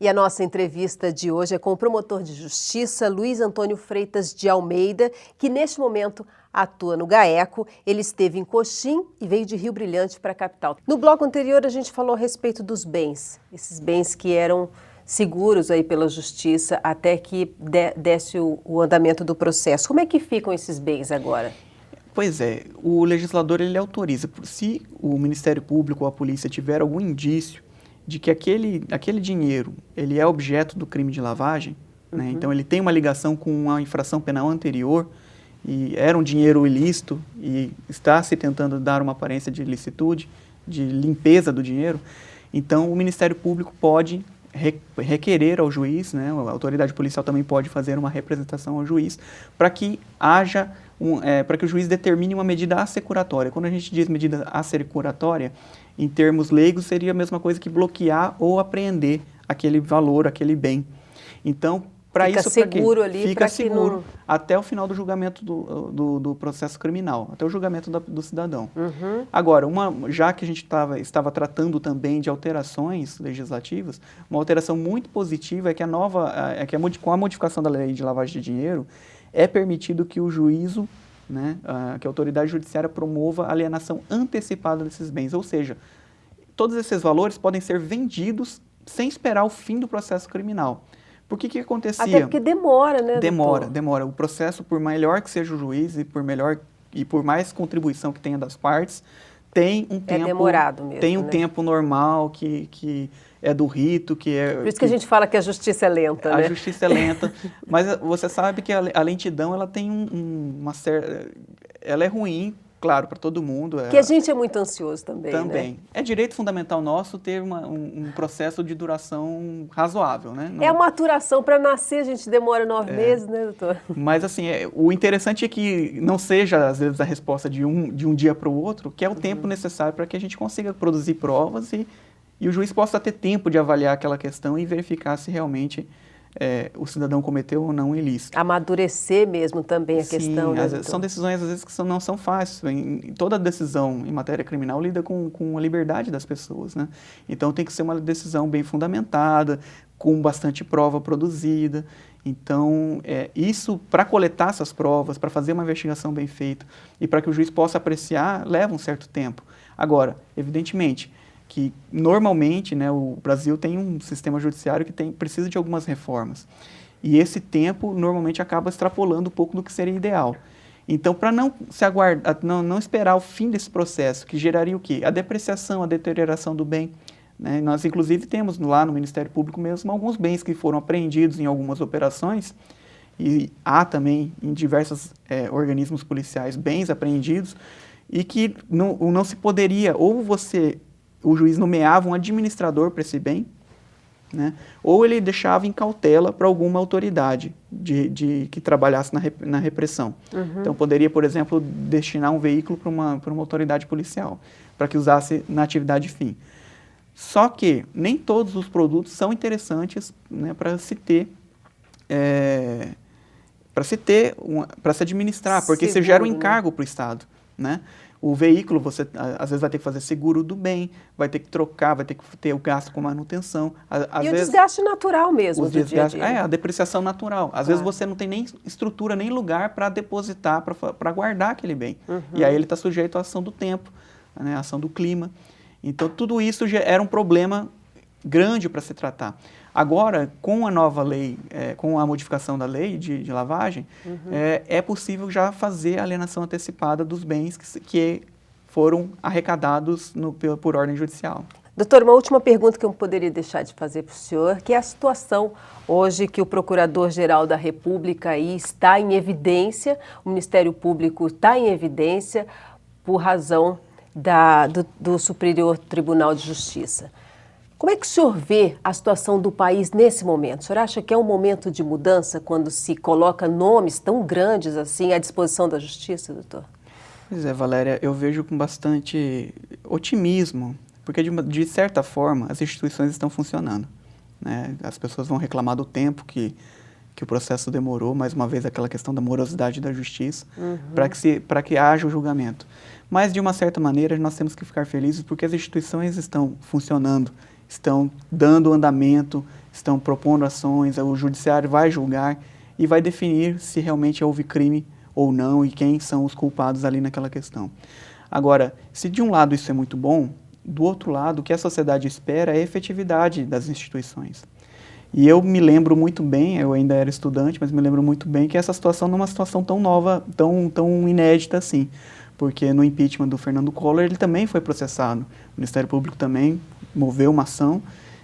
E a nossa entrevista de hoje é com o promotor de justiça, Luiz Antônio Freitas de Almeida, que neste momento atua no GAECO. Ele esteve em Coxim e veio de Rio Brilhante para a capital. No bloco anterior a gente falou a respeito dos bens, esses bens que eram seguros aí pela justiça até que desse o andamento do processo. Como é que ficam esses bens agora? Pois é, o legislador ele autoriza, se o Ministério Público ou a polícia tiver algum indício de que aquele dinheiro ele é objeto do crime de lavagem, né? Então ele tem uma ligação com uma infração penal anterior e era um dinheiro ilícito e está se tentando dar uma aparência de ilicitude, de limpeza do dinheiro, então o Ministério Público pode requerer ao juiz, né? A autoridade policial também pode fazer uma representação ao juiz para que haja para que o juiz determine uma medida assecuratória. Quando a gente diz medida assecuratória, em termos leigos, seria a mesma coisa que bloquear ou apreender aquele valor, aquele bem. Então, para isso, seguro ali, fica seguro até o final do julgamento do processo criminal, até o julgamento do cidadão. Agora, já que a gente estava tratando também de alterações legislativas, uma alteração muito positiva é que com a modificação da lei de lavagem de dinheiro, é permitido que o juízo, né, que a autoridade judiciária promova a alienação antecipada desses bens, ou seja, todos esses valores podem ser vendidos sem esperar o fim do processo criminal. Por que acontecia? Até porque demora, né, Demora. O processo, por melhor que seja o juiz e por mais contribuição que tenha das partes, tem um tempo... É demorado mesmo, tem um tempo normal que é do rito, que é... Por isso que a gente fala que a justiça é lenta, né? A justiça é lenta, mas você sabe que a lentidão, ela tem uma certa... Ela é ruim, claro, para todo mundo. Porque a gente é muito ansioso também, Também. Né? É direito fundamental nosso ter um processo de duração razoável, né? É uma maturação. Para nascer, a gente demora 9 meses, né, doutor? Mas, assim, o interessante é que não seja, às vezes, a resposta de um dia para o outro, que é o tempo necessário para que a gente consiga produzir provas e o juiz possa ter tempo de avaliar aquela questão e verificar se realmente o cidadão cometeu ou não um ilícito. Amadurecer mesmo também a questão. Sim, são decisões, às vezes, que não são fáceis. Toda decisão em matéria criminal lida com a liberdade das pessoas, né? Então, tem que ser uma decisão bem fundamentada, com bastante prova produzida. Então, isso, para coletar essas provas, para fazer uma investigação bem feita e para que o juiz possa apreciar, leva um certo tempo. Agora, evidentemente, que normalmente, né, o Brasil tem um sistema judiciário que precisa de algumas reformas. E esse tempo normalmente acaba extrapolando um pouco do que seria ideal. Então, para não esperar o fim desse processo, que geraria o quê? A depreciação, a deterioração do bem. Né? Nós, inclusive, temos lá no Ministério Público mesmo alguns bens que foram apreendidos em algumas operações, e há também em diversos organismos policiais bens apreendidos, e que não se poderia, o juiz nomeava um administrador para esse bem, né? Ou ele deixava em cautela para alguma autoridade que trabalhasse na repressão. Então, poderia, por exemplo, destinar um veículo para uma autoridade policial, para que usasse na atividade fim. Só que nem todos os produtos são interessantes, né, para se administrar, porque você gera um encargo para o Estado, né? O veículo, você às vezes vai ter que fazer seguro do bem, vai ter que trocar, vai ter que ter o gasto com manutenção. Às vezes, o desgaste natural mesmo do dia a dia. A depreciação natural. Às vezes você não tem nem estrutura, nem lugar para depositar, para guardar aquele bem. E aí ele está sujeito à ação do tempo, né, à ação do clima. Então, tudo isso já era um problema grande para se tratar. Agora, com a nova lei, com a modificação da lei de lavagem, é possível já fazer a alienação antecipada dos bens que foram arrecadados por ordem judicial. Doutor, uma última pergunta que eu não poderia deixar de fazer para o senhor, que é a situação hoje que o Procurador-Geral da República aí está em evidência, o Ministério Público está em evidência por razão do Superior Tribunal de Justiça. Como é que o senhor vê a situação do país nesse momento? O senhor acha que é um momento de mudança quando se coloca nomes tão grandes assim à disposição da Justiça, doutor? Pois é, Valéria, eu vejo com bastante otimismo, porque de certa forma as instituições estão funcionando, né? As pessoas vão reclamar do tempo que o processo demorou, mais uma vez aquela questão da morosidade da justiça, para que haja o julgamento. Mas, de uma certa maneira, nós temos que ficar felizes porque as instituições estão funcionando, estão dando andamento, estão propondo ações, o judiciário vai julgar e vai definir se realmente houve crime ou não e quem são os culpados ali naquela questão. Agora, se de um lado isso é muito bom, do outro lado, o que a sociedade espera é a efetividade das instituições. E eu me lembro muito bem, eu ainda era estudante, mas me lembro muito bem que essa situação não é uma situação tão nova, tão inédita assim. Porque no impeachment do Fernando Collor, ele também foi processado. O Ministério Público também moveu uma ação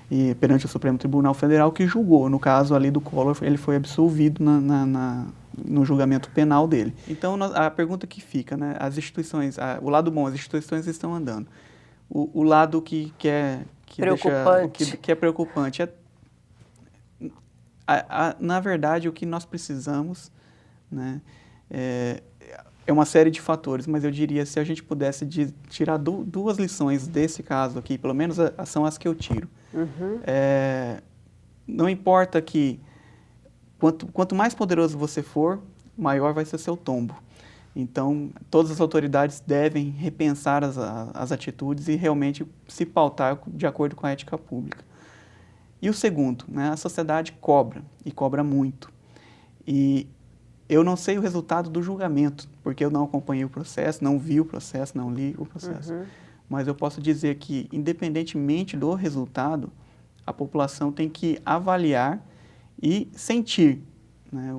e, perante o Supremo Tribunal Federal, que julgou. No caso ali do Collor, ele foi absolvido no julgamento penal dele. Então, a pergunta que fica, né, as instituições, o lado bom, as instituições estão andando. O lado que é preocupante é, na verdade, o que nós precisamos, né, é uma série de fatores, mas eu diria, se a gente pudesse tirar duas lições desse caso aqui, pelo menos são as que eu tiro. Uhum. Não importa que, quanto mais poderoso você for, maior vai ser seu tombo. Então, todas as autoridades devem repensar as atitudes e realmente se pautar de acordo com a ética pública. E o segundo, né, a sociedade cobra, e cobra muito. E eu não sei o resultado do julgamento, porque eu não acompanhei o processo, não vi o processo, não li o processo. Uhum. Mas eu posso dizer que, independentemente do resultado, a população tem que avaliar e sentir, né,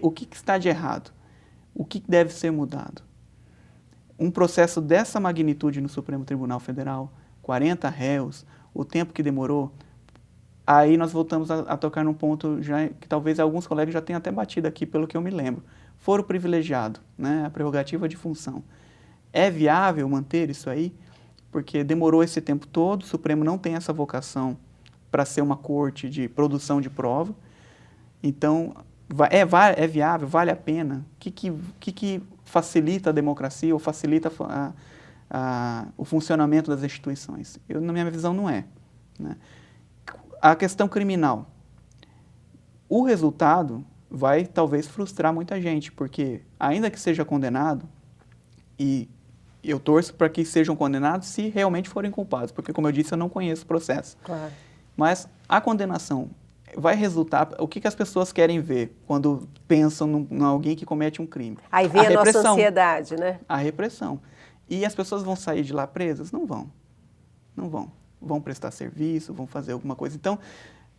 o que está de errado, o que deve ser mudado. Um processo dessa magnitude no Supremo Tribunal Federal, 40 réus, o tempo que demorou, aí nós voltamos a tocar num ponto já, que talvez alguns colegas já tenham até batido aqui, pelo que eu me lembro. Foro privilegiado, né, a prerrogativa de função. É viável manter isso aí? Porque demorou esse tempo todo, o Supremo não tem essa vocação para ser uma corte de produção de prova. Então, é viável, vale a pena? O que facilita a democracia ou facilita o funcionamento das instituições? Na minha visão, não é, né? A questão criminal. O resultado vai talvez frustrar muita gente, porque ainda que seja condenado, e eu torço para que sejam condenados se realmente forem culpados, porque, como eu disse, eu não conheço o processo. Claro. Mas a condenação vai resultar... O que as pessoas querem ver quando pensam em alguém que comete um crime? Aí vem a nossa ansiedade, né? A repressão. E as pessoas vão sair de lá presas? Não vão. Não vão. Vão prestar serviço, vão fazer alguma coisa. Então,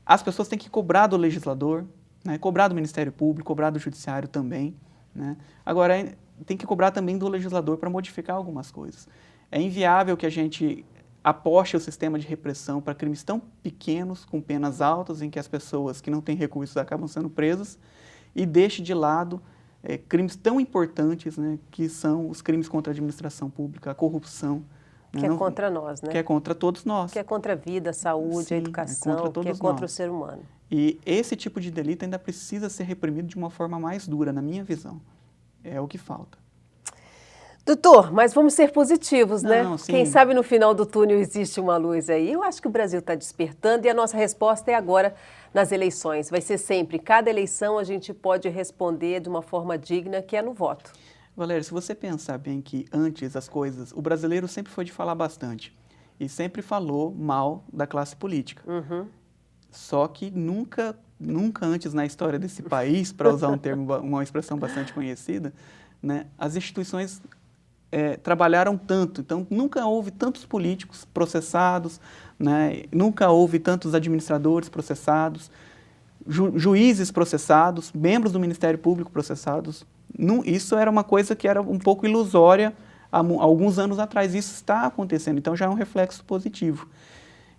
as pessoas têm que cobrar do legislador, né, cobrar do Ministério Público, cobrar do Judiciário também, né? Agora, tem que cobrar também do legislador para modificar algumas coisas. É inviável que a gente aposte o sistema de repressão para crimes tão pequenos, com penas altas, em que as pessoas que não têm recursos acabam sendo presas, e deixe de lado crimes tão importantes, né, que são os crimes contra a administração pública, a corrupção. Que é contra nós, né? Que é contra todos nós. Que é contra a vida, a saúde, a educação, que é contra o ser humano. E esse tipo de delito ainda precisa ser reprimido de uma forma mais dura, na minha visão. É o que falta. Doutor, mas vamos ser positivos, né? Sim. Quem sabe no final do túnel existe uma luz aí. Eu acho que o Brasil está despertando e a nossa resposta é agora nas eleições. Vai ser sempre, cada eleição a gente pode responder de uma forma digna, que é no voto. Valéria, se você pensar bem que antes as coisas... O brasileiro sempre foi de falar bastante e sempre falou mal da classe política. Uhum. Só que nunca antes na história desse país, para usar um termo, uma expressão bastante conhecida, né, as instituições trabalharam tanto. Então, nunca houve tantos políticos processados, né, nunca houve tantos administradores processados, juízes processados, membros do Ministério Público processados. Isso era uma coisa que era um pouco ilusória há alguns anos atrás. Isso está acontecendo, então já é um reflexo positivo.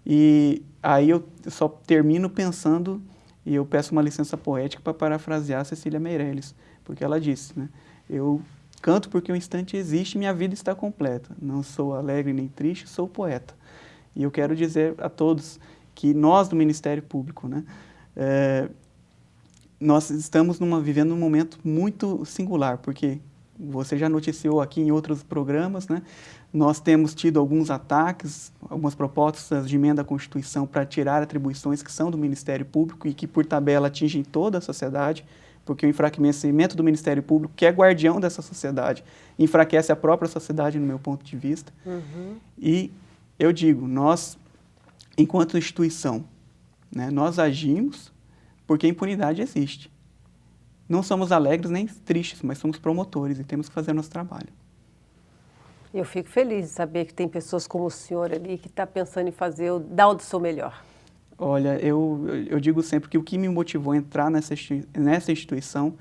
E aí eu só termino pensando, e eu peço uma licença poética para parafrasear Cecília Meirelles, porque ela disse, né, eu canto porque o instante existe e minha vida está completa. Não sou alegre nem triste, sou poeta. E eu quero dizer a todos que nós do Ministério Público, né, nós estamos vivendo um momento muito singular, porque você já noticiou aqui em outros programas, né? Nós temos tido alguns ataques, algumas propostas de emenda à Constituição para tirar atribuições que são do Ministério Público e que, por tabela, atingem toda a sociedade, porque o enfraquecimento do Ministério Público, que é guardião dessa sociedade, enfraquece a própria sociedade, no meu ponto de vista. Uhum. E eu digo, nós enquanto instituição, né, nós agimos porque a impunidade existe. Não somos alegres nem tristes, mas somos promotores e temos que fazer nosso trabalho. Eu fico feliz de saber que tem pessoas como o senhor ali que está pensando em fazer, dar o do seu melhor. Olha, eu digo sempre que o que me motivou a entrar nessa instituição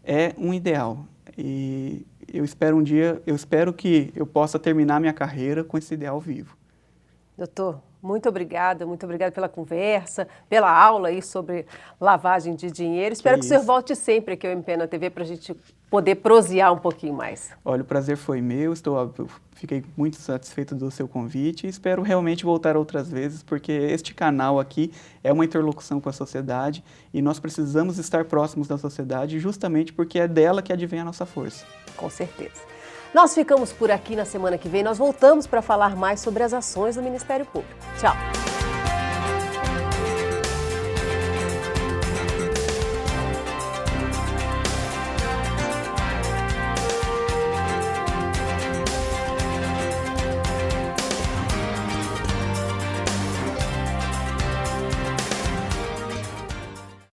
é um ideal. E eu espero que eu possa terminar minha carreira com esse ideal vivo. Doutor, muito obrigada pela conversa, pela aula aí sobre lavagem de dinheiro. Espero que o senhor volte sempre aqui ao MP na TV para a gente poder prosear um pouquinho mais. Olha, o prazer foi meu, fiquei muito satisfeito do seu convite e espero realmente voltar outras vezes, porque este canal aqui é uma interlocução com a sociedade e nós precisamos estar próximos da sociedade justamente porque é dela que advém a nossa força. Com certeza. Nós ficamos por aqui. Na semana que vem nós voltamos para falar mais sobre as ações do Ministério Público. Tchau!